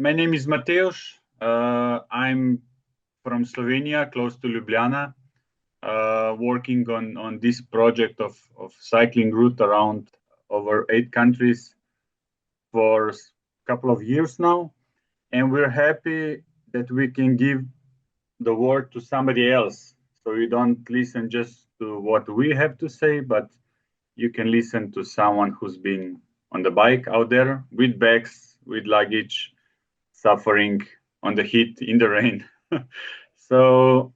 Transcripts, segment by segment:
My name is Mateusz. I'm from Slovenia, close to Ljubljana, working on this project of cycling route around over 8 countries for a couple of years now. And we're happy that we can give the word to somebody else. So you don't listen just to what we have to say, but you can listen to someone who's been on the bike out there with bags, with luggage, suffering on the heat, in the rain. So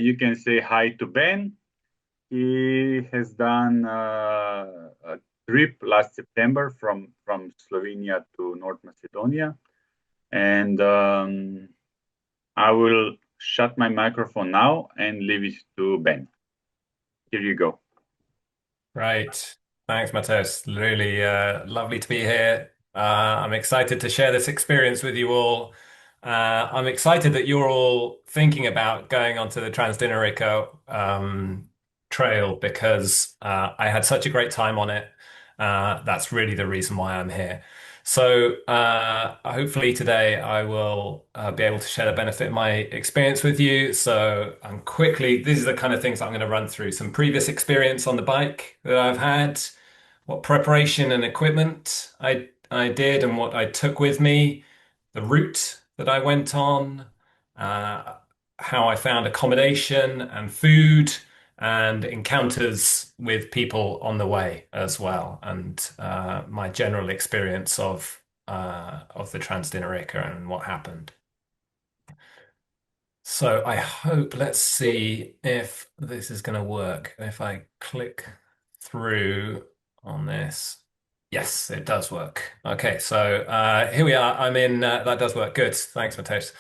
you can say hi to Ben. He has done a trip last September from Slovenia to North Macedonia. And I will shut my microphone now and leave it to Ben. Here you go. Right. Thanks, Matheus. Really lovely to be here. I'm excited to share this experience with you all. I'm excited that you're all thinking about going onto the Trans Dinarica trail because I had such a great time on it. That's really the reason why I'm here. So hopefully today I will be able to share the benefit of my experience with you. So quickly, these are the kind of things I'm going to run through. Some previous experience on the bike that I've had, what preparation and equipment I did and what I took with me, the route that I went on, uh, how I found accommodation and food and encounters with people on the way as well, and my general experience of the Trans Dinarica and what happened. So I hope, let's see if this is going to work. If I click through on this. Yes, it does work. Okay, so here we are. I'm in, that does work. Good. Thanks, Mateus.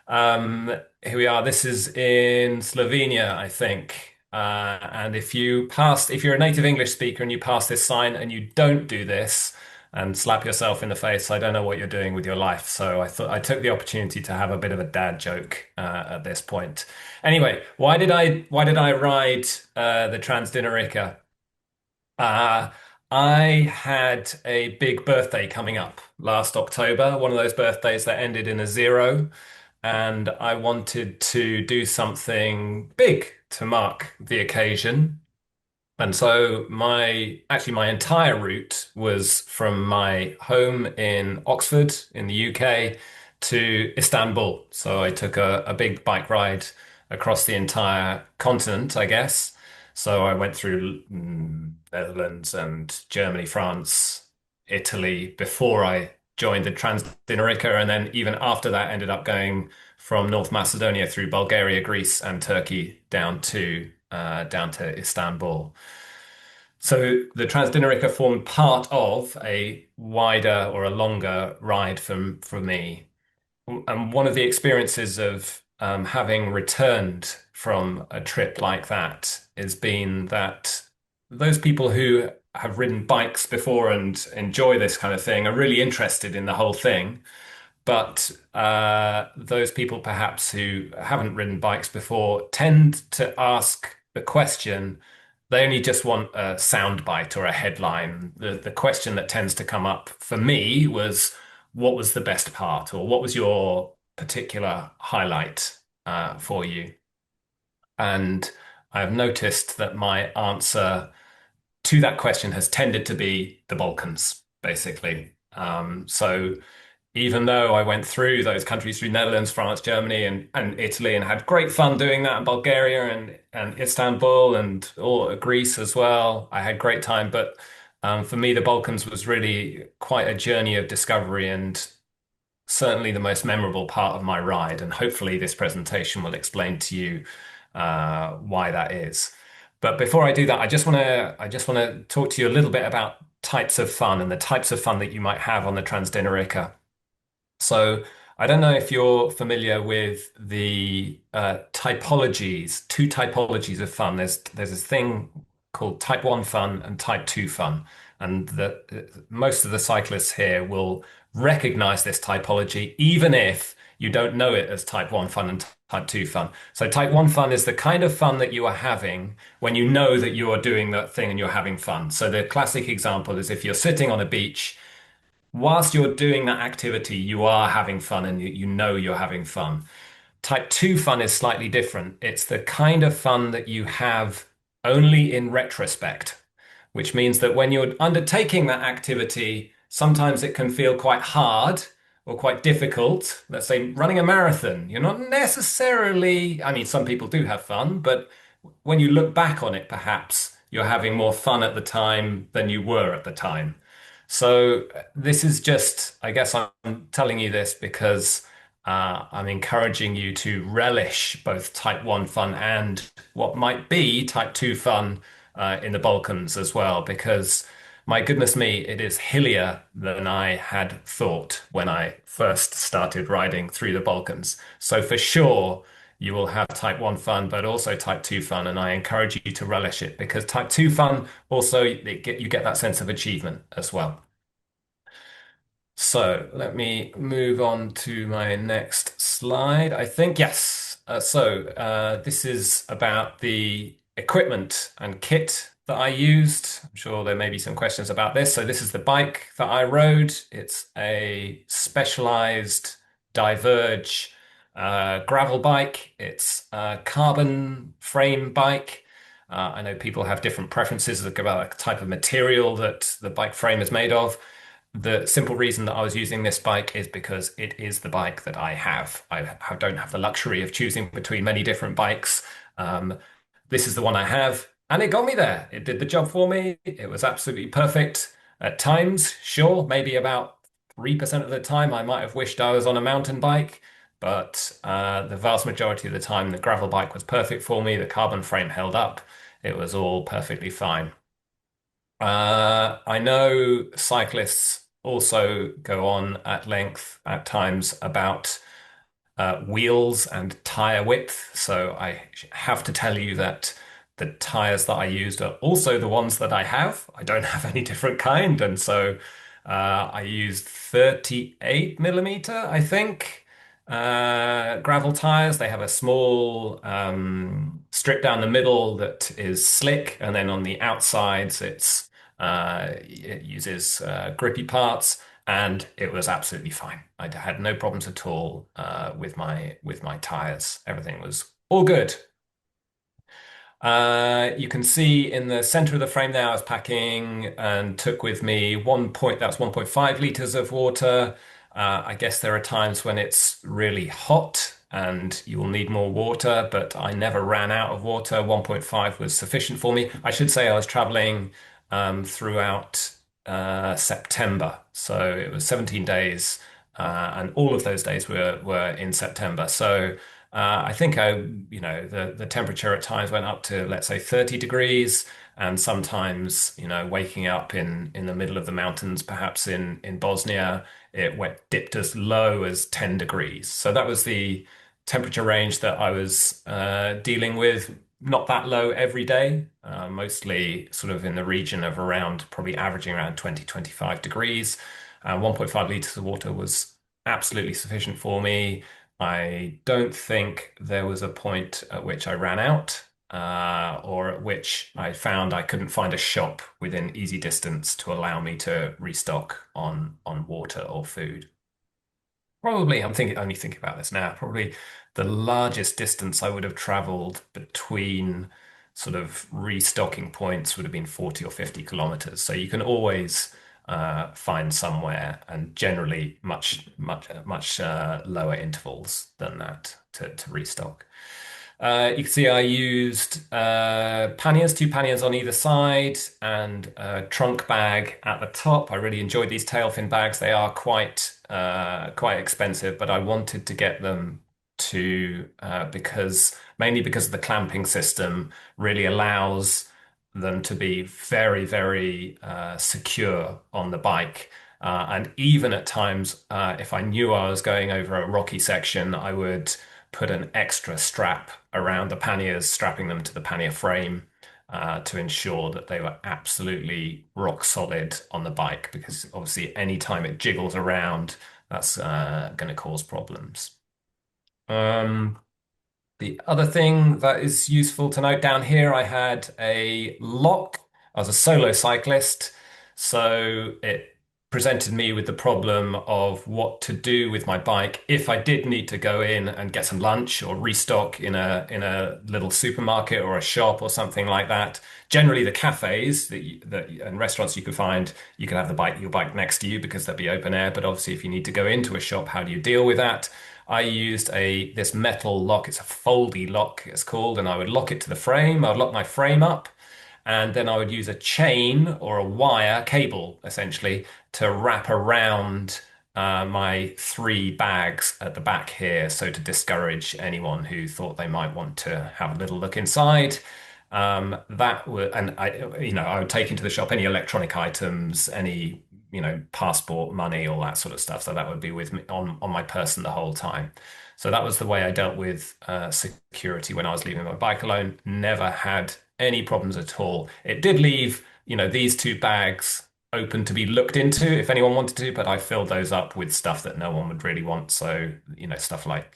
Here we are. This is in Slovenia, I think. And if you're a native English speaker and you pass this sign and you don't do this and slap yourself in the face, I don't know what you're doing with your life. So I took the opportunity to have a bit of a dad joke at this point. Anyway, why did I ride the Trans Dinarica? Uh, I had a big birthday coming up last October, one of those birthdays that ended in a zero, and I wanted to do something big to mark the occasion. And so my entire route was from my home in Oxford in the UK to Istanbul. So I took a big bike ride across the entire continent, I guess. So I went through Netherlands and Germany, France, Italy before I joined the Trans Dinarica, and then even after that ended up going from North Macedonia through Bulgaria, Greece, and Turkey down to Istanbul. So the Trans Dinarica formed part of a wider or a longer ride for me. And one of the experiences of having returned from a trip like that has been that those people who have ridden bikes before and enjoy this kind of thing are really interested in the whole thing. But those people perhaps who haven't ridden bikes before tend to ask the question, they only just want a soundbite or a headline. The question that tends to come up for me was, what was the best part, or what was your particular highlight for you? And I've noticed that my answer to that question has tended to be the Balkans, basically. So even though I went through those countries, through Netherlands, France, Germany, and Italy, and had great fun doing that, in Bulgaria and Istanbul and all Greece as well, I had great time. But for me, the Balkans was really quite a journey of discovery and certainly the most memorable part of my ride. And hopefully, this presentation will explain to you why that is. But before I do that, I just want to talk to you a little bit about types of fun and the types of fun that you might have on the Trans Dinarica. So I don't know if you're familiar with the typologies, two typologies of fun. There's this thing called Type 1 fun and Type 2 fun. And most of the cyclists here will recognize this typology, even if you don't know it as Type 1 fun and Type 2 fun. So Type 1 fun is the kind of fun that you are having when you know that you are doing that thing and you're having fun. So the classic example is if you're sitting on a beach whilst you're doing that activity, you are having fun and you know you're having fun. Type 2 fun is slightly different. It's the kind of fun that you have only in retrospect, which means that when you're undertaking that activity, sometimes it can feel quite hard or quite difficult. Let's say running a marathon, you're not necessarily, I mean, some people do have fun, but when you look back on it, perhaps you're having more fun at the time than you were at the time. So this is just, I guess I'm telling you this because I'm encouraging you to relish both type 1 fun and what might be type 2 fun in the Balkans as well, because my goodness me, it is hillier than I had thought when I first started riding through the Balkans. So for sure, you will have type 1 fun, but also type 2 fun. And I encourage you to relish it because type 2 fun also, you get that sense of achievement as well. So let me move on to my next slide. I think, yes. This is about the equipment and kit that I used. I'm sure there may be some questions about this. So this is the bike that I rode. It's a specialized Diverge gravel bike. It's a carbon frame bike. I know people have different preferences about the type of material that the bike frame is made of. The simple reason that I was using this bike is because it is the bike that I have. Don't have the luxury of choosing between many different bikes. Um, this is the one I have, and it got me there. It did the job for me. It was absolutely perfect. At times, sure, maybe about 3% of the time, I might have wished I was on a mountain bike, but the vast majority of the time, the gravel bike was perfect for me. The carbon frame held up. It was all perfectly fine. I know cyclists also go on at length at times about wheels and tire width. So I have to tell you that the tires that I used are also the ones that I have. I don't have any different kind. And so I used 38 millimeter, I think, gravel tires. They have a small strip down the middle that is slick. And then on the outsides, it uses grippy parts and it was absolutely fine. I had no problems at all with my tires. Everything was all good. You can see in the center of the frame there, I was packing and took with me that's 1.5 liters of water. I guess there are times when it's really hot and you will need more water, but I never ran out of water. 1.5 was sufficient for me. I should say I was traveling throughout September. So it was 17 days, and all of those days were in September. So I think the temperature at times went up to, let's say, 30 degrees, and sometimes waking up in the middle of the mountains, perhaps in Bosnia, dipped as low as 10 degrees. So that was the temperature range that I was dealing with. Not that low every day, mostly sort of in the region of around, probably averaging around 20, 25 degrees. 1.5 liters of water was absolutely sufficient for me. I don't think there was a point at which I ran out, or at which I found I couldn't find a shop within easy distance to allow me to restock on water or food. Probably, only thinking about this now, probably the largest distance I would have traveled between sort of restocking points would have been 40 or 50 kilometers. So you can always find somewhere, and generally much lower intervals than that to restock. You can see I used panniers, two panniers on either side, and a trunk bag at the top. I really enjoyed these tailfin bags. They are quite expensive, but I wanted to get them to mainly because the clamping system really allows them to be very, very secure on the bike. And even at times, if I knew I was going over a rocky section, I would put an extra strap around the panniers, strapping them to the pannier frame to ensure that they were absolutely rock solid on the bike, because obviously any time it jiggles around, that's going to cause problems. Um, the other thing that is useful to note down here, I had a lock. I was a solo cyclist, so it presented me with the problem of what to do with my bike if I did need to go in and get some lunch or restock in a little supermarket or a shop or something like that. Generally, the cafes and restaurants you could find, you can have your bike next to you because they'll be open air. But obviously, if you need to go into a shop, how do you deal with that? I used this metal lock. It's a foldy lock, it's called, and I would lock it to the frame. I would lock my frame up, and then I would use a chain or a wire cable, essentially, to wrap around my three bags at the back here, so to discourage anyone who thought they might want to have a little look inside. That would, and I would take into the shop any electronic items, any, passport, money, all that sort of stuff. So that would be with me on my person the whole time. So that was the way I dealt with security when I was leaving my bike alone. Never had any problems at all. It did leave, these two bags open to be looked into if anyone wanted to, but I filled those up with stuff that no one would really want. So, stuff like,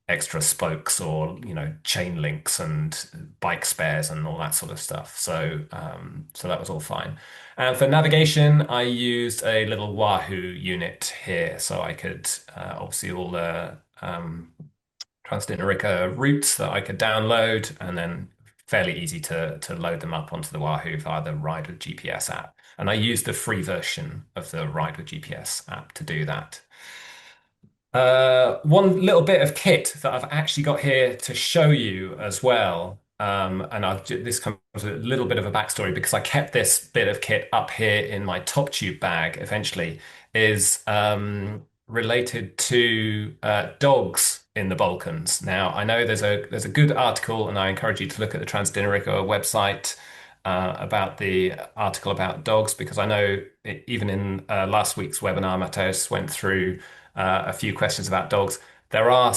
extra spokes or, chain links and bike spares and all that sort of stuff. So that was all fine. And for navigation, I used a little Wahoo unit here. So I could, obviously all the Trans Dinarica routes that I could download, and then fairly easy to load them up onto the Wahoo via the Ride with GPS app. And I used the free version of the Ride with GPS app to do that. One little bit of kit that I've actually got here to show you as well. This comes with a little bit of a backstory because I kept this bit of kit up here in my top tube bag eventually, is related to dogs in the Balkans. Now, I know there's a good article, and I encourage you to look at the Trans Dinarica website about the article about dogs, because I know even in last week's webinar, Mateus went through a few questions about dogs. There are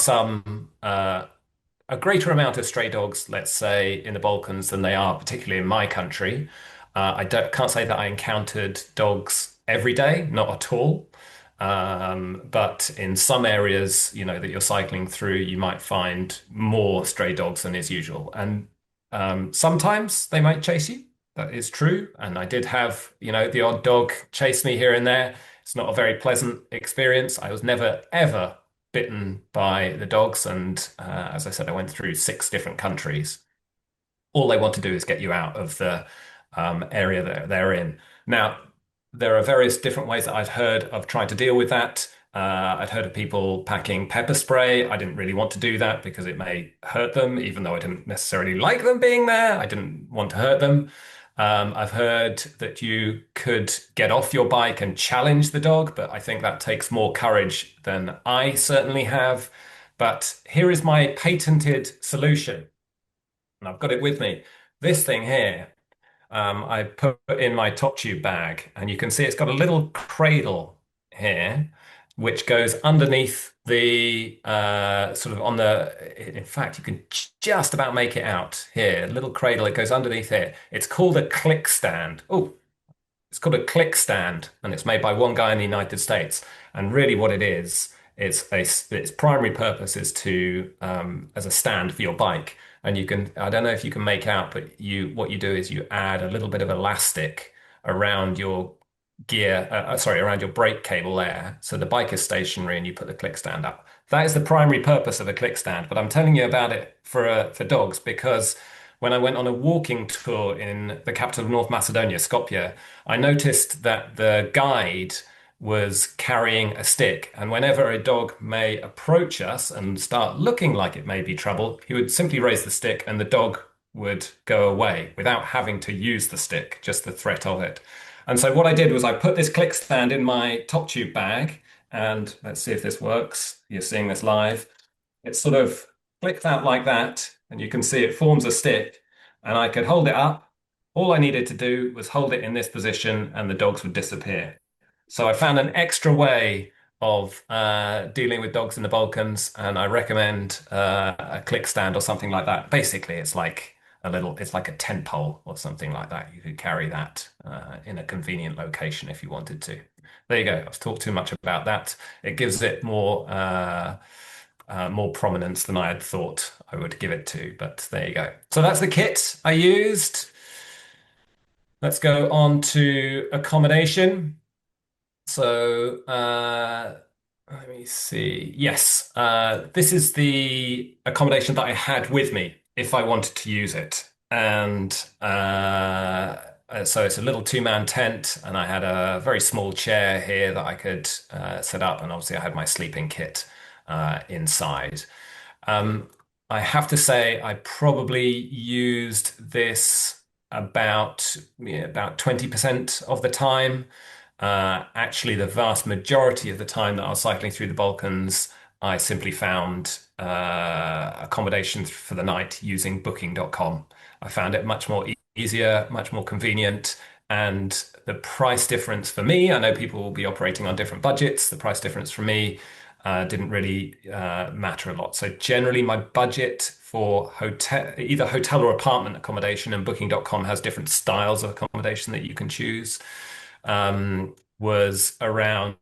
a greater amount of stray dogs, let's say, in the Balkans than they are, particularly in my country. Can't say that I encountered dogs every day, not at all. But in some areas, that you're cycling through, you might find more stray dogs than is usual. And sometimes they might chase you. That is true. And I did have, the odd dog chase me here and there. It's not a very pleasant experience. I was never, ever bitten by the dogs. And as I said, I went through 6 different countries. All they want to do is get you out of the area that they're in. Now, there are various different ways that I've heard of trying to deal with that. I've heard of people packing pepper spray. I didn't really want to do that because it may hurt them, even though I didn't necessarily like them being there. I didn't want to hurt them. I've heard that you could get off your bike and challenge the dog, but I think that takes more courage than I certainly have. But here is my patented solution, and I've got it with me. This thing here, I put in my top tube bag, and you can see it's got a little cradle here, which goes underneath the sort of on the, in fact, you can just about make it out here. A little cradle, it goes underneath here. It's called a click stand. Oh, it's called a click stand, and it's made by one guy in the United States. And really what it is, its primary purpose is to, as a stand for your bike. And I don't know if you can make out, but what you do is you add a little bit of elastic around your around your brake cable there. So the bike is stationary and you put the click stand up. That is the primary purpose of a click stand. But I'm telling you about it for dogs because when I went on a walking tour in the capital of North Macedonia, Skopje, I noticed that the guide was carrying a stick. And whenever a dog may approach us and start looking like it may be trouble, he would simply raise the stick and the dog would go away without having to use the stick, just the threat of it. And so what I did was I put this click stand in my top tube bag, and let's see if this works. You're seeing this live. It sort of clicks out like that, and you can see it forms a stick, and I could hold it up. All I needed to do was hold it in this position and the dogs would disappear. So I found an extra way of dealing with dogs in the Balkans, and I recommend a click stand or something like that. Basically, it's like a tent pole or something like that. You could carry that in a convenient location if you wanted to. There you go. I've talked too much about that. It gives it more prominence than I had thought I would give it to, but there you go. So that's the kit I used. Let's go on to accommodation. So let me see. Yes, this is the accommodation that I had with me if I wanted to use it. And so it's a little two-man tent, and I had a very small chair here that I could set up, and obviously I had my sleeping kit inside. Um, I have to say, I probably used this about 20% of the time. Actually, the vast majority of the time that I was cycling through the Balkans, I simply found accommodation for the night using Booking.com. I found it much more easier, much more convenient, and the price difference for me, I know people will be operating on different budgets. The price difference for me didn't really matter a lot. So generally, my budget for either hotel or apartment accommodation, and Booking.com has different styles of accommodation that you can choose, was around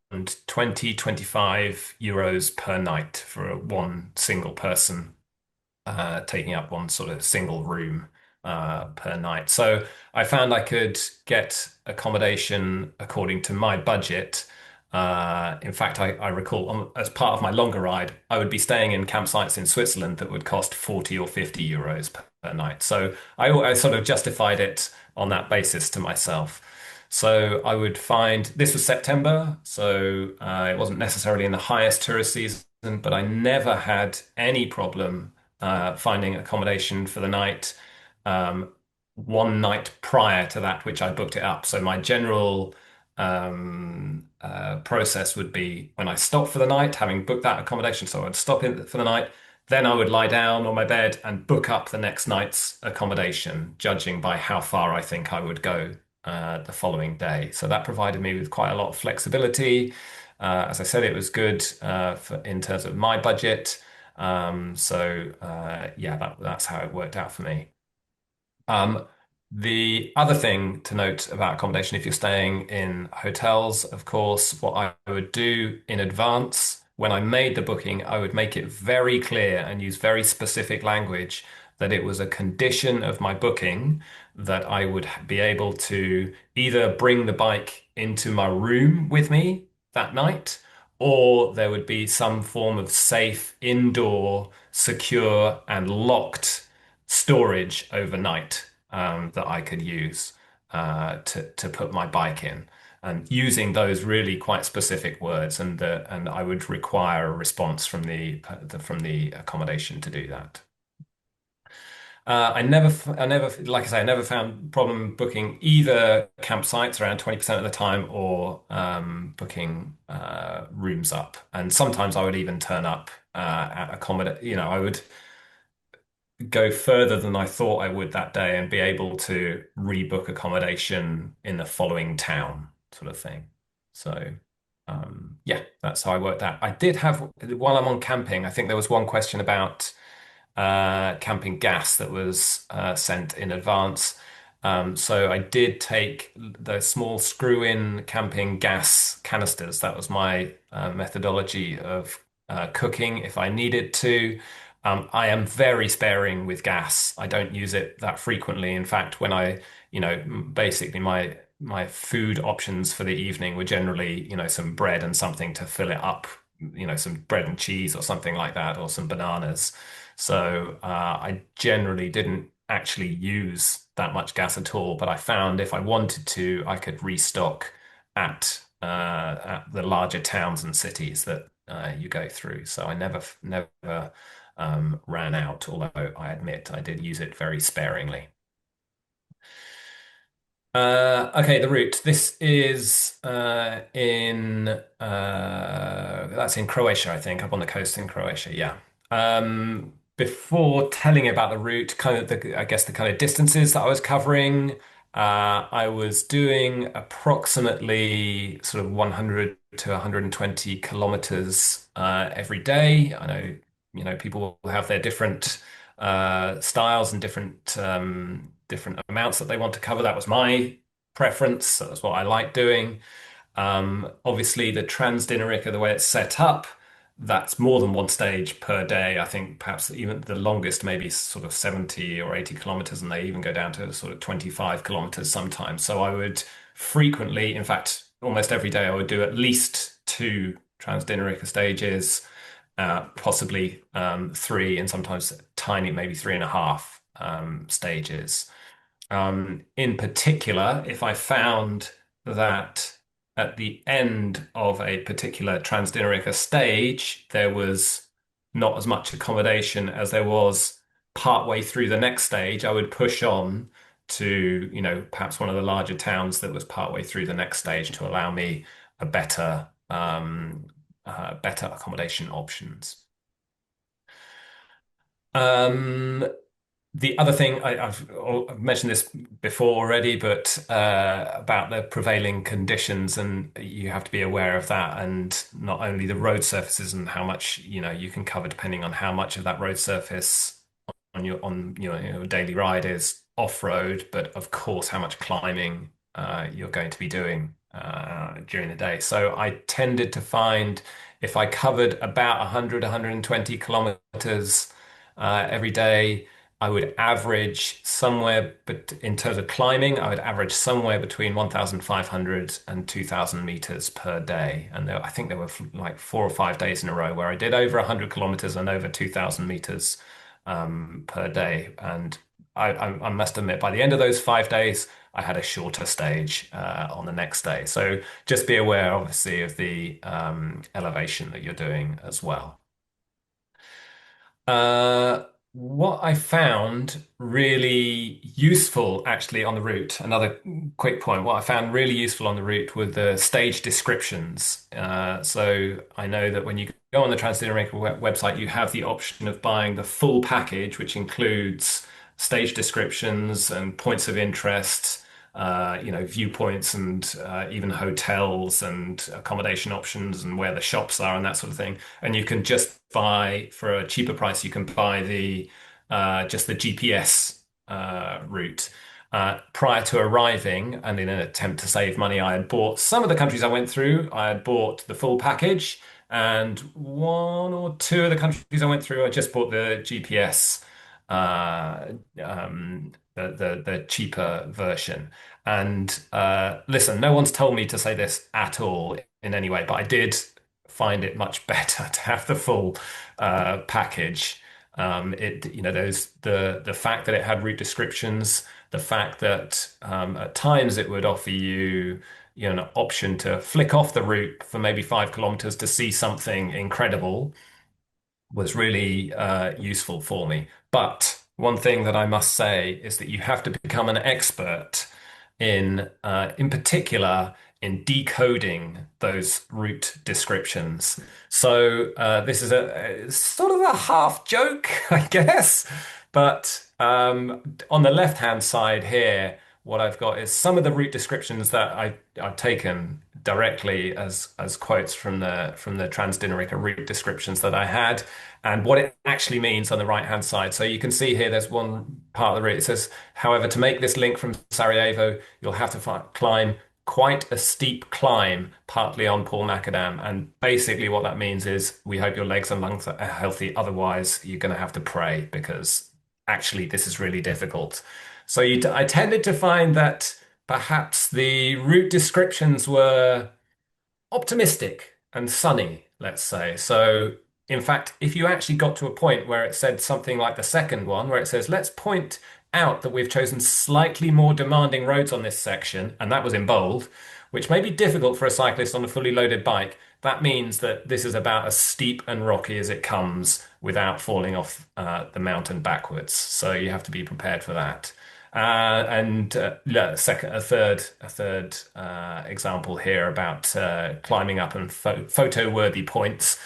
20, 25 euros per night for one single person taking up one sort of single room per night. So I found I could get accommodation according to my budget. In fact, I recall as part of my longer ride, I would be staying in campsites in Switzerland that would cost 40 or 50 euros per night. So I sort of justified it on that basis to myself. So I would find this was September, so it wasn't necessarily in the highest tourist season, but I never had any problem finding accommodation for the night um, one night prior to that, which I booked it up. So my general process would be when I stopped for the night, having booked that accommodation. So I'd stop in for the night, then I would lie down on my bed and book up the next night's accommodation, judging by how far I think I would go the following day. So that provided me with quite a lot of flexibility. As I said, it was good in terms of my budget. Yeah, that's how it worked out for me. Um, the other thing to note about accommodation, if you're staying in hotels, of course, what I would do in advance when I made the booking, I would make it very clear and use very specific language that it was a condition of my booking that I would be able to either bring the bike into my room with me that night, or there would be some form of safe, indoor, secure, and locked storage overnight that I could use to put my bike in, and using those really quite specific words, and I would require a response from from the accommodation to do that. I never, like I say, I never found problem booking either campsites around 20% of the time or booking rooms up. And sometimes I would even turn up at accommodate. I would go further than I thought I would that day and be able to rebook accommodation in the following town, sort of thing. So, yeah, that's how I worked that. I did have, while I'm on camping, I think there was one question about camping gas that was sent in advance. So I did take the small screw-in camping gas canisters. That was my methodology of cooking if I needed to. I am very sparing with gas. I don't use it that frequently. In fact, basically my food options for the evening were generally, some bread and something to fill it up, some bread and cheese or something like that, or some bananas. So I generally didn't actually use that much gas at all, but I found if I wanted to, I could restock at the larger towns and cities that you go through. So I never ran out, although I admit I did use it very sparingly. Okay, the route. This is that's in Croatia, I think, up on the coast in Croatia. Yeah. Before telling you about the route, I guess the kind of distances that I was covering, I was doing approximately sort of 100 to 120 kilometers every day. I know, people will have their different styles and different amounts that they want to cover. That was my preference. That's what I like doing. Obviously, the Trans Dinarica, the way it's set up, that's more than one stage per day. I think perhaps even the longest, maybe sort of 70 or 80 kilometers, and they even go down to sort of 25 kilometers sometimes. So I would frequently, in fact, almost every day I would do at least two Trans Dinarica stages, possibly three, and sometimes tiny, maybe three and a half stages. In particular, if I found that at the end of a particular Trans Dinarica stage, there was not as much accommodation as there was partway through the next stage, I would push on to, perhaps one of the larger towns that was partway through the next stage to allow me a better accommodation options. Um, the other thing I've mentioned this before already, but about the prevailing conditions, and you have to be aware of that, and not only the road surfaces and how much you can cover depending on how much of that road surface on your daily ride is off-road, but of course how much climbing you're going to be doing during the day. So I tended to find if I covered about 100, 120 kilometers every day, I would average somewhere, but in terms of climbing, I would average somewhere between 1,500 and 2,000 meters per day. And I think there were like 4 or 5 days in a row where I did over 100 kilometers and over 2,000 meters per day. And I must admit, by the end of those 5 days, I had a shorter stage on the next day. So just be aware, obviously, of the elevation that you're doing as well. What I found really useful actually on the route, another quick point, what I found really useful on the route were the stage descriptions. So I know that when you go on the Trans Dinarica website, you have the option of buying the full package, which includes stage descriptions and points of interest, viewpoints and even hotels and accommodation options and where the shops are and that sort of thing. And you can just buy for a cheaper price. You can buy the just the GPS route. Prior to arriving, and in an attempt to save money, I had bought some of the countries I went through. I had bought the full package, and one or two of the countries I went through, I just bought the GPS, the cheaper version. And listen, no one's told me to say this at all in any way, but I did find it much better to have the full package. There's the fact that it had route descriptions, the fact that at times it would offer you, an option to flick off the route for maybe 5 kilometers to see something incredible was really useful for me. But one thing that I must say is that you have to become an expert in particular, in decoding those route descriptions. So this is a sort of a half joke, I guess. But on the left-hand side here, what I've got is some of the route descriptions that I've taken directly as quotes from the Trans Dinarica route descriptions that I had, and what it actually means on the right-hand side. So you can see here, there's one part of the route. It says, however, to make this link from Sarajevo, you'll have to climb quite a steep climb, partly on Paul Macadam. And basically what that means is we hope your legs and lungs are healthy. Otherwise, you're going to have to pray because actually this is really difficult. So I tended to find that perhaps the route descriptions were optimistic and sunny, let's say. So, in fact, if you actually got to a point where it said something like the second one, where it says, let's point out that we've chosen slightly more demanding roads on this section, and that was in bold, which may be difficult for a cyclist on a fully loaded bike. That means that this is about as steep and rocky as it comes without falling off the mountain backwards. So you have to be prepared for that. And a third example here about climbing up and photo-worthy points.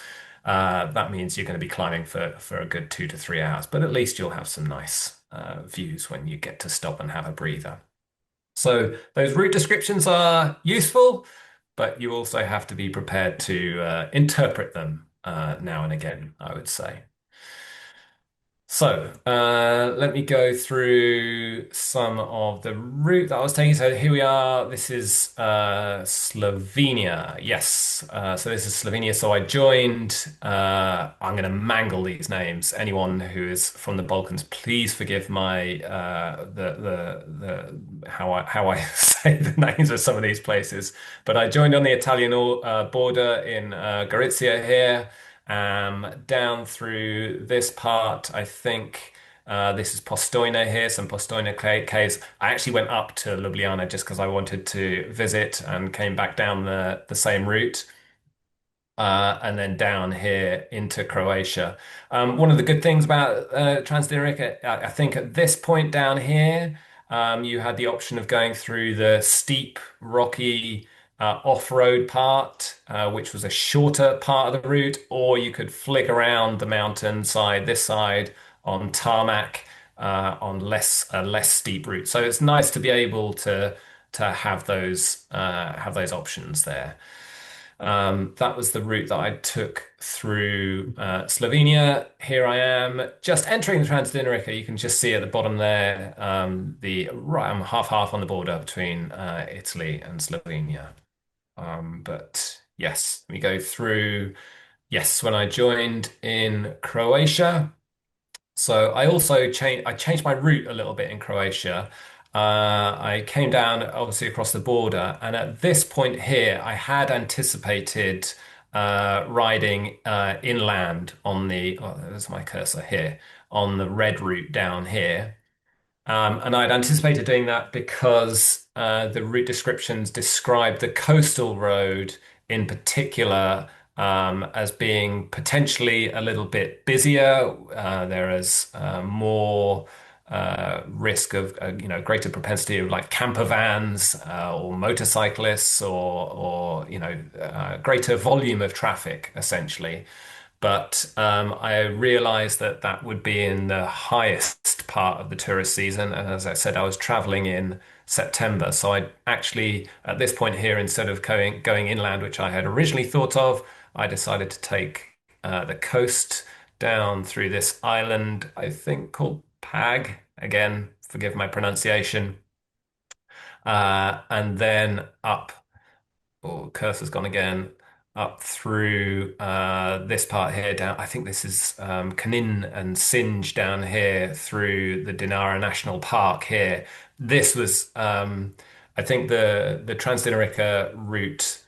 That means you're going to be climbing for a good 2 to 3 hours, but at least you'll have some nice views when you get to stop and have a breather. So those route descriptions are useful, but you also have to be prepared to interpret them now and again, I would say. Let me go through some of the route that I was taking. So here we are. This is Slovenia. Yes. So this is Slovenia. So I joined. I'm going to mangle these names. Anyone who is from the Balkans, please forgive my the how I say the names of some of these places. But I joined on the Italian border in Gorizia here, down through this part. I think this is Postojna here, some Postojna caves. I actually went up to Ljubljana just because I wanted to visit and came back down the same route. And then down here into Croatia. One of the good things about Trans Dinarica, I think at this point down here, you had the option of going through the steep, rocky off-road part, which was a shorter part of the route, or you could flick around the mountain side, this side, on tarmac, on less steep route. So it's nice to be able to have those options there. That was the route that I took through Slovenia. Here I am, just entering the Trans Dinarica. You can just see at the bottom there, I'm half on the border between Italy and Slovenia. But yes, we go through. Yes, when I joined in Croatia. So I also changed my route a little bit in Croatia. I came down obviously across the border, and at this point here, I had anticipated riding inland on there's my cursor here, on the red route down here. And I'd anticipated doing that because the route descriptions describe the coastal road in particular as being potentially a little bit busier. There is more risk of, greater propensity of like camper vans or motorcyclists or greater volume of traffic essentially. But I realized that that would be in the highest part of the tourist season. And as I said, I was traveling in September. So I actually, at this point here, instead of going inland, which I had originally thought of, I decided to take the coast down through this island, I think called Pag. Again, forgive my pronunciation. And then up. Oh, cursor's gone again. Up through this part here down. I think this is Kanin and Sinj down here through the Dinara National Park here. This was, I think, the Trans Dinarica route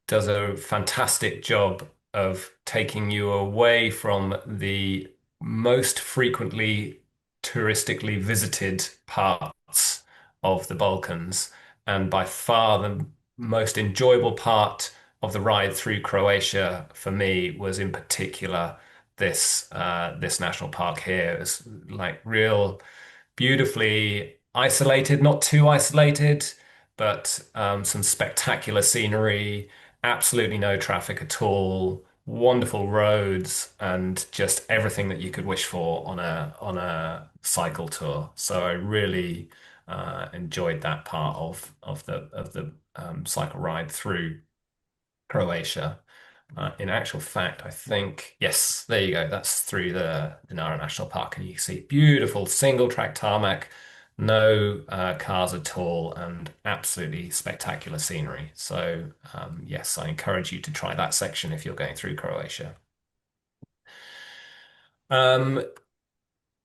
does a fantastic job of taking you away from the most frequently touristically visited parts of the Balkans, and by far the most enjoyable part of the ride through Croatia for me was in particular this national park here. It's like real beautifully isolated, not too isolated, but some spectacular scenery, absolutely no traffic at all, wonderful roads, and just everything that you could wish for on a cycle tour. So I really enjoyed that part of the cycle ride through Croatia. In actual fact, I think, yes, there you go. That's through the Dinara National Park, and you see beautiful single track tarmac, no cars at all, and absolutely spectacular scenery. So, yes, I encourage you to try that section if you're going through Croatia. Um,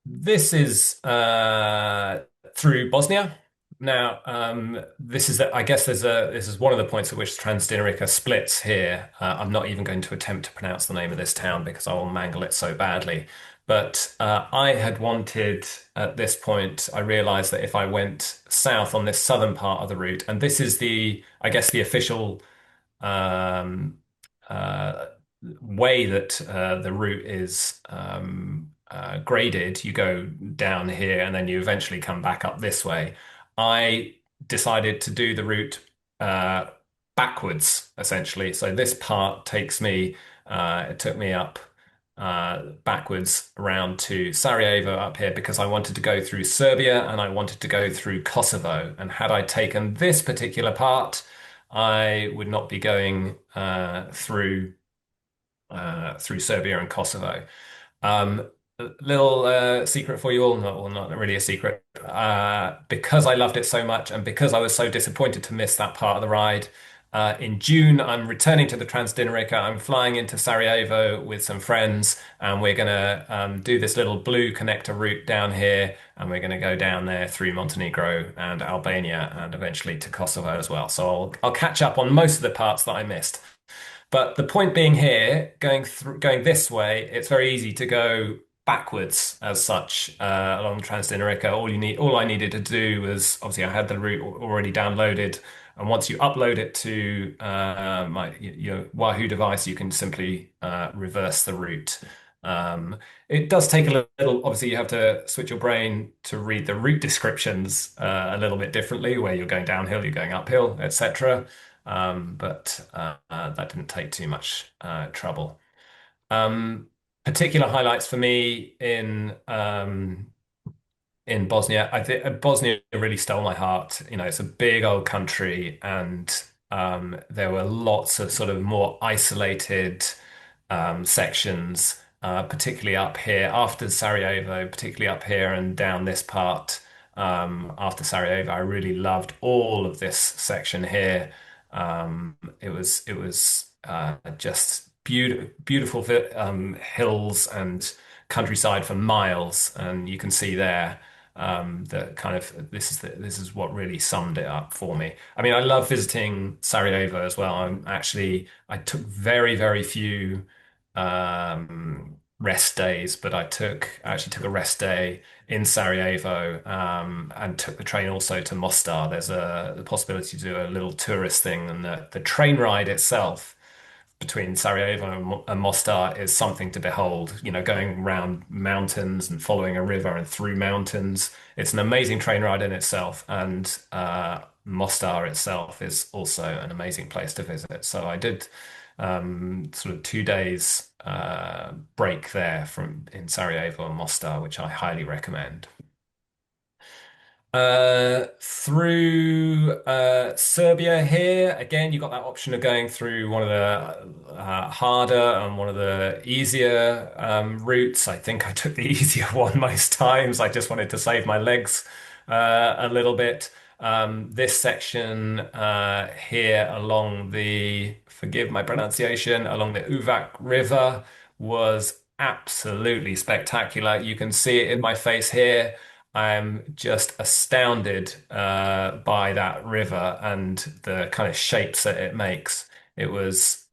this is through Bosnia. Now, I guess this is one of the points at which Trans Dinarica splits here. I'm not even going to attempt to pronounce the name of this town because I will mangle it so badly. But I had wanted at this point, I realized that if I went south on this southern part of the route, and this is I guess the official um, uh, way that the route is graded, you go down here and then you eventually come back up this way. I decided to do the route uh, backwards, essentially. So this part it took me up backwards around to Sarajevo up here because I wanted to go through Serbia and I wanted to go through Kosovo. And had I taken this particular part, I would not be going through Serbia and Kosovo. Um, little secret for you all, not, well, not really a secret. Because I loved it so much and because I was so disappointed to miss that part of the ride, in June, I'm returning to the Trans Dinarica. I'm flying into Sarajevo with some friends, and we're going to do this little blue connector route down here, and we're going to go down there through Montenegro and Albania and eventually to Kosovo as well. So I'll catch up on most of the parts that I missed. But the point being here, going this way, it's very easy to go backwards as such along Trans Dinarica. All I needed to do was obviously I had the route already downloaded, and once you upload it to your Wahoo device, you can simply reverse the route. Um, it does take a little. Obviously, you have to switch your brain to read the route descriptions a little bit differently, where you're going downhill, you're going uphill, etc. But that didn't take too much trouble. Um, Particular highlights for me in Bosnia. I think Bosnia really stole my heart. You know, it's a big old country, and there were lots of sort of more isolated sections, particularly up here after Sarajevo, particularly up here and down this part. After Sarajevo, I really loved all of this section here. It was just beautiful hills and countryside for miles, and you can see there that kind of this is what really summed it up for me. I mean, I love visiting Sarajevo as well. I took very few rest days, but actually took a rest day in Sarajevo and took the train also to Mostar. There's the possibility to do a little tourist thing, and the train ride itself between Sarajevo and Mostar is something to behold. You know, going around mountains and following a river and through mountains. It's an amazing train ride in itself, and Mostar itself is also an amazing place to visit. So I did sort of 2 days break there from in Sarajevo and Mostar, which I highly recommend. Through Serbia here, again, you got that option of going through one of the harder and one of the easier routes. I think I took the easier one most times. I just wanted to save my legs a little bit. This section here along forgive my pronunciation, along the Uvak River was absolutely spectacular. You can see it in my face here. I'm just astounded by that river and the kind of shapes that it makes. It was,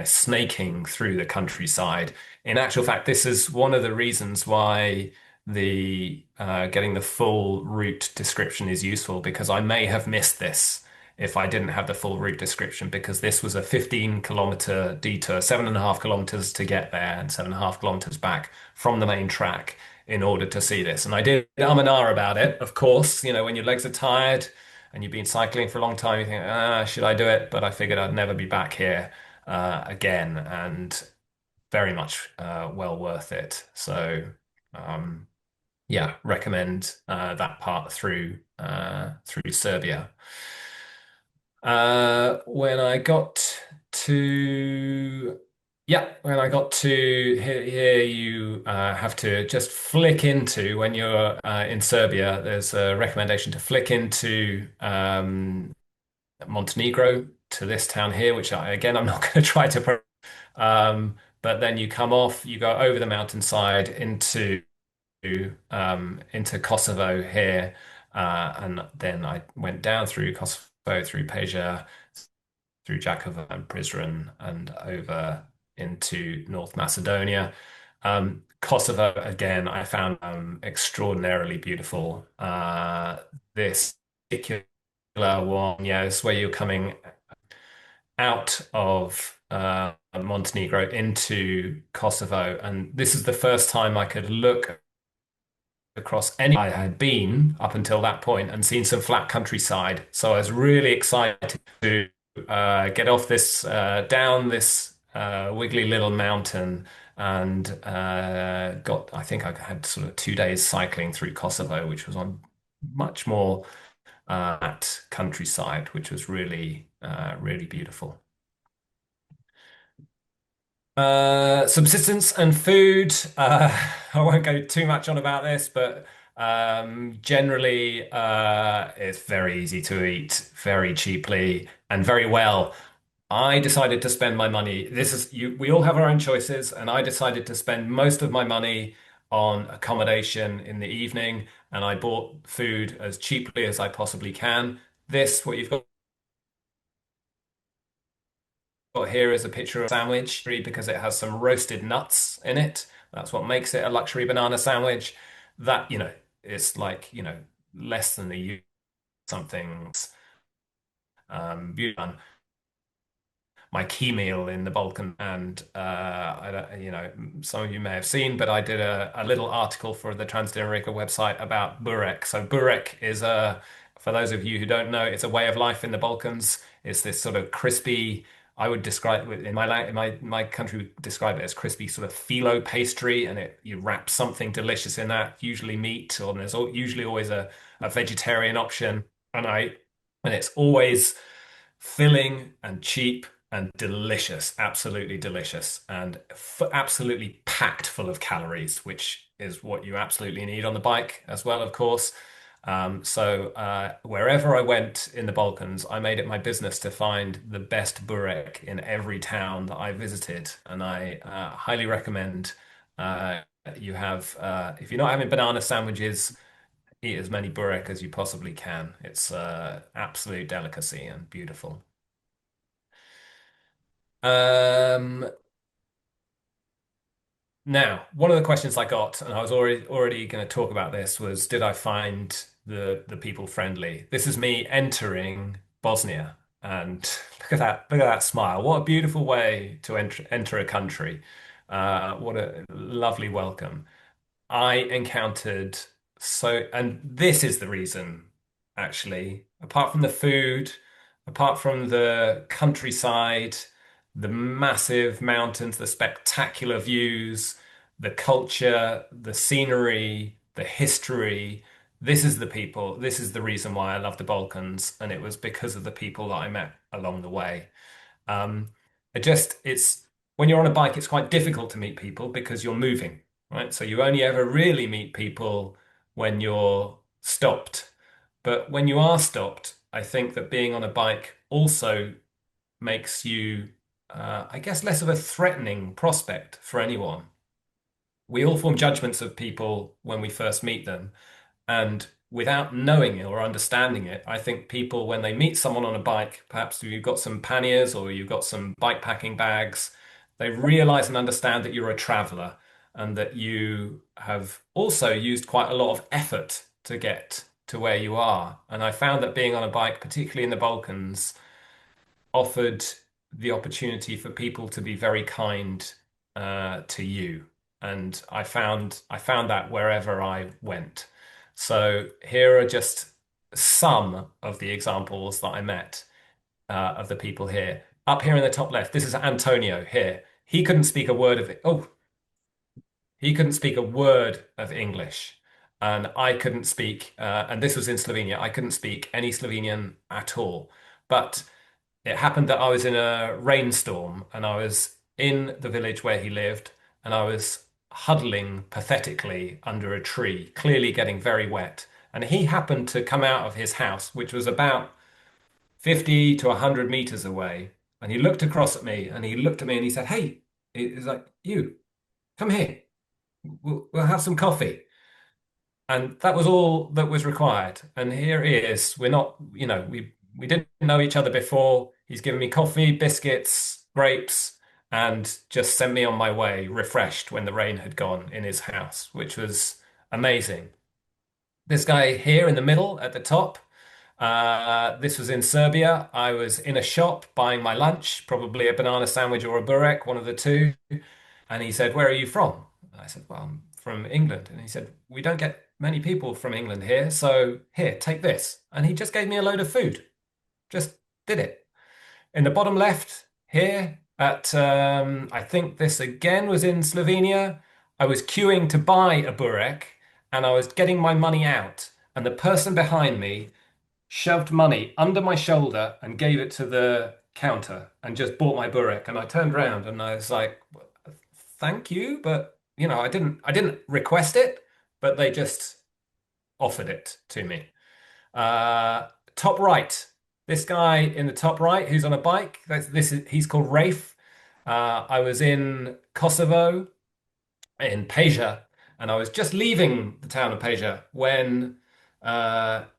snaking through the countryside. In actual fact, this is one of the reasons why the getting the full route description is useful, because I may have missed this if I didn't have the full route description, because this was a 15-kilometer detour, 7.5 kilometers to get there and 7.5 kilometers back from the main track in order to see this. And I did and ah about it, of course. You know, when your legs are tired and you've been cycling for a long time, you think, should I do it? But I figured I'd never be back here again, and very much well worth it. So, yeah, recommend that part through Serbia. When I got to when I got to here, you have to just flick into when you're in Serbia. There's a recommendation to flick into Montenegro to this town here, which I'm not going to try to. But then you come off, you go over the mountainside into Kosovo here, and then I went down through Kosovo, through Peja, through Jakova and Prizren, and over into North Macedonia. Kosovo, again, I found extraordinarily beautiful. This particular one, yeah, is where you're coming out of Montenegro into Kosovo, and this is the first time I could look across any I had been up until that point and seen some flat countryside. So I was really excited to get off this down this wiggly little mountain and I think I had sort of 2 days cycling through Kosovo, which was on much more at countryside, which was really beautiful. Subsistence and food. I won't go too much on about this, but generally, it's very easy to eat, very cheaply, and very well. I decided to spend my money. This is you. We all have our own choices, and I decided to spend most of my money on accommodation in the evening, and I bought food as cheaply as I possibly can. What you've got here is a picture of a sandwich because it has some roasted nuts in it. That's what makes it a luxury banana sandwich. That, it's like, less than something. Beautiful my key meal in the Balkan. And I don't, some of you may have seen, but I did a little article for the Trans Dinarica website about burek. So burek is for those of you who don't know, it's a way of life in the Balkans. It's this sort of crispy. I would describe it in my country we describe it as crispy sort of phyllo pastry, and you wrap something delicious in that, usually meat, or there's usually always a vegetarian option, and it's always filling and cheap and delicious, absolutely delicious, and absolutely packed full of calories, which is what you absolutely need on the bike as well, of course. So wherever I went in the Balkans, I made it my business to find the best burek in every town that I visited, and I highly recommend you have if you're not having banana sandwiches, eat as many burek as you possibly can. It's absolute delicacy and beautiful. Um, Now, one of the questions I got, and I was already going to talk about this, was did I find the people friendly? This is me entering Bosnia, and look at that smile. What a beautiful way to enter a country. What a lovely welcome. I encountered and this is the reason, actually, apart from the food, apart from the countryside, the massive mountains, the spectacular views, the culture, the scenery, the history. This is the people. This is the reason why I love the Balkans, and it was because of the people that I met along the way. Um, it's when you're on a bike, it's quite difficult to meet people because you're moving, right? So you only ever really meet people when you're stopped. But when you are stopped, I think that being on a bike also makes you, I guess, less of a threatening prospect for anyone. We all form judgments of people when we first meet them. And without knowing it or understanding it, I think people, when they meet someone on a bike, perhaps you've got some panniers or you've got some bike packing bags, they realize and understand that you're a traveler and that you have also used quite a lot of effort to get to where you are. And I found that being on a bike, particularly in the Balkans, offered the opportunity for people to be very kind to you. And I found that wherever I went. So here are just some of the examples that I met of the people here. Up here in the top left, this is Antonio here. He couldn't speak a word of it. Oh, he couldn't speak a word of English. And I couldn't speak, and this was in Slovenia. I couldn't speak any Slovenian at all. But it happened that I was in a rainstorm and I was in the village where he lived and I was huddling pathetically under a tree, clearly getting very wet. And he happened to come out of his house, which was about 50 to 100 meters away. And he looked across at me and he looked at me and he said, "Hey," he's like, "You, come here. We'll have some coffee." And that was all that was required. And here he is. We're not, we didn't know each other before. He's given me coffee, biscuits, grapes, and just sent me on my way, refreshed when the rain had gone in his house, which was amazing. This guy here in the middle at the top, this was in Serbia. I was in a shop buying my lunch, probably a banana sandwich or a burek, one of the two. And he said, "Where are you from?" I said, "Well, I'm from England." And he said, "We don't get many people from England here, so here, take this." And he just gave me a load of food. Just did it. In the bottom left here I think this again was in Slovenia. I was queuing to buy a burek and I was getting my money out. And the person behind me shoved money under my shoulder and gave it to the counter and just bought my burek. And I turned around and I was like, thank you, but I didn't request it, but they just offered it to me. Top right, this guy in the top right who's on a bike, he's called Rafe. I was in Kosovo in Peja, and I was just leaving the town of Peja when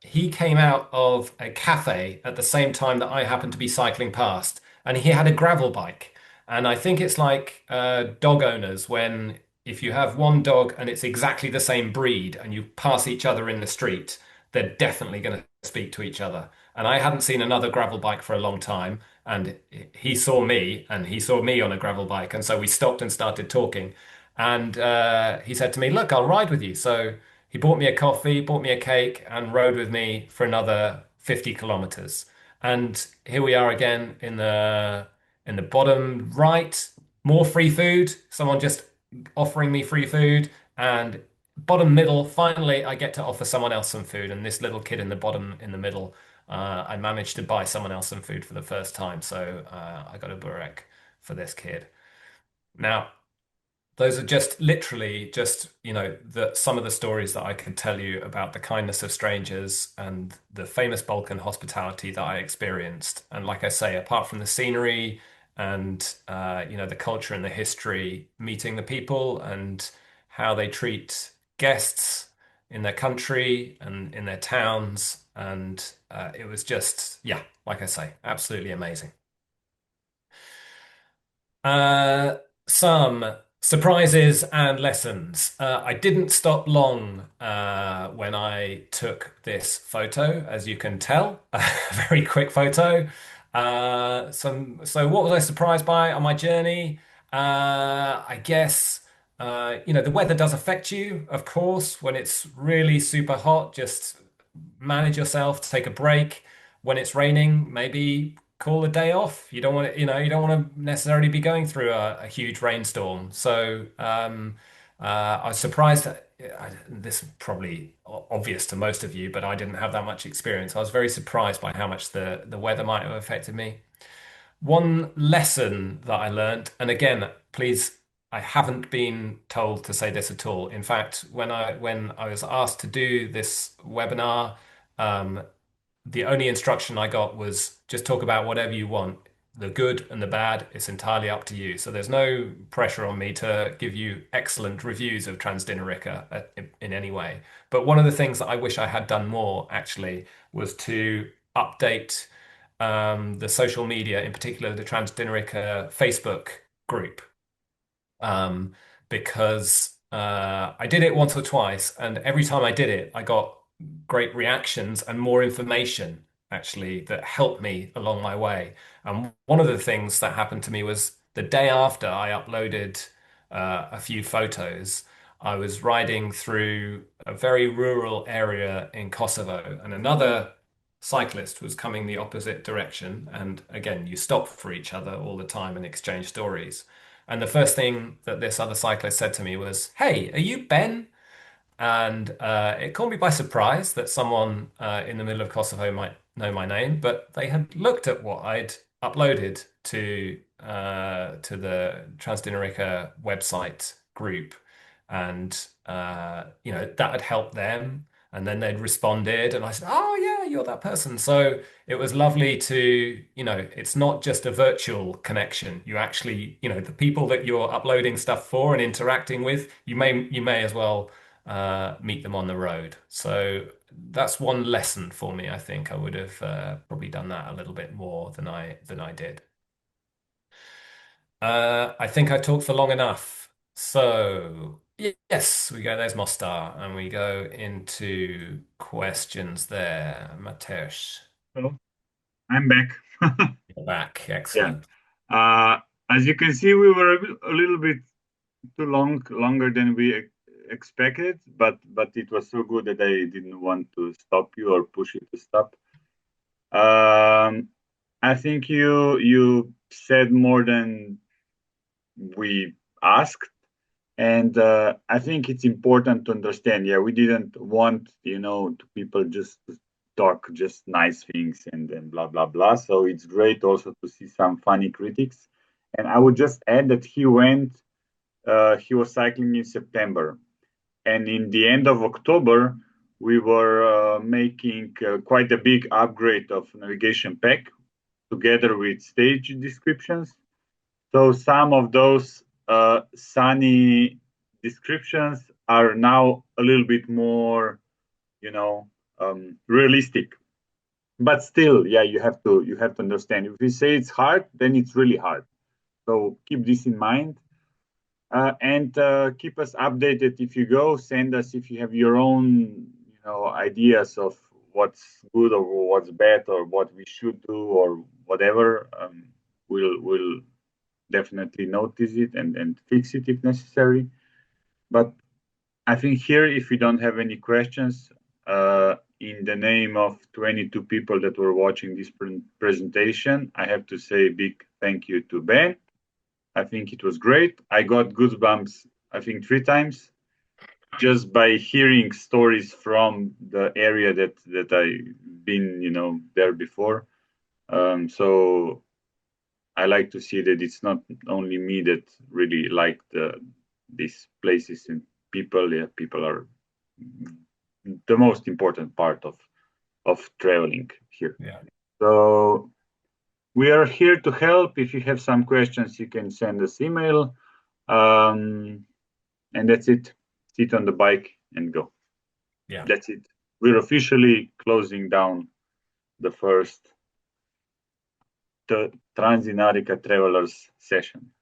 he came out of a cafe at the same time that I happened to be cycling past, and he had a gravel bike. And I think it's like dog owners when if you have one dog and it's exactly the same breed and you pass each other in the street, they're definitely going to speak to each other. And I hadn't seen another gravel bike for a long time, and he saw me, and he saw me on a gravel bike, and so we stopped and started talking. And he said to me, "Look, I'll ride with you." So he bought me a coffee, bought me a cake, and rode with me for another 50 kilometers. And here we are again in the bottom right, more free food. Someone just offering me free food, and bottom middle. Finally, I get to offer someone else some food, and this little kid in the bottom in the middle, I managed to buy someone else some food for the first time. So I got a burek for this kid. Now, those are just literally just, some of the stories that I could tell you about the kindness of strangers and the famous Balkan hospitality that I experienced. And like I say, apart from the scenery and the culture and the history, meeting the people and how they treat guests in their country and in their towns. And it was just, yeah, like I say, absolutely amazing. Uh, some surprises and lessons. I didn't stop long when I took this photo, as you can tell, a very quick photo. So what was I surprised by on my journey? I guess the weather does affect you, of course. When it's really super hot, just manage yourself to take a break. When it's raining, maybe call a day off. You don't want to, you don't want to necessarily be going through a huge rainstorm. So I was surprised that this is probably obvious to most of you, but I didn't have that much experience. I was very surprised by how much the weather might have affected me. One lesson that I learned, and again, please, I haven't been told to say this at all. In fact, when I was asked to do this webinar, um, the only instruction I got was just talk about whatever you want. The good and the bad, it's entirely up to you. So there's no pressure on me to give you excellent reviews of Trans Dinarica in any way. But one of the things that I wish I had done more actually was to update the social media, in particular the Trans Dinarica Facebook group, um, because I did it once or twice, and every time I did it, I got great reactions and more information actually that helped me along my way. And one of the things that happened to me was the day after I uploaded a few photos, I was riding through a very rural area in Kosovo, and another cyclist was coming the opposite direction. And again, you stop for each other all the time and exchange stories. And the first thing that this other cyclist said to me was, "Hey, are you Ben?" And it caught me by surprise that someone in the middle of Kosovo might know my name, but they had looked at what I'd uploaded to the Trans Dinarica website group, and that had helped them. And then they'd responded, and I said, "Oh yeah, you're that person." So it was lovely to, it's not just a virtual connection. You actually, the people that you're uploading stuff for and interacting with, you may as well meet them on the road. So that's one lesson for me. I think I would have probably done that a little bit more than I did. I think I talked for long enough. So yes, we go. There's Mostar, and we go into questions there. Mateusz, So I'm back. you're back. Yeah. Excellent. As you can see, we were a little bit too longer than we expected, but it was so good that I didn't want to stop you or push you to stop. I think you said more than we asked, and I think it's important to understand. Yeah, we didn't want to people just to talk just nice things and then blah blah blah. So it's great also to see some funny critics. And I would just add that he went he was cycling in September. And in the end of October, we were making quite a big upgrade of navigation pack together with stage descriptions. So some of those sunny descriptions are now a little bit more, realistic. But still, yeah, you have to understand. If we say it's hard, then it's really hard. So keep this in mind. And keep us updated if you go. Send us if you have your own, ideas of what's good or what's bad or what we should do or whatever. We'll definitely notice it and fix it if necessary. But I think here, if we don't have any questions, in the name of 22 people that were watching this presentation, I have to say a big thank you to Ben. I think it was great. I got goosebumps, I think 3 times, just by hearing stories from the area that I've been, there before. So I like to see that it's not only me that really like these places and people. Yeah, people are the most important part of traveling here. Yeah. So we are here to help. If you have some questions, you can send us email. And that's it. Sit on the bike and go. Yeah. That's it. We're officially closing down the first Trans Dinarica Travelers session.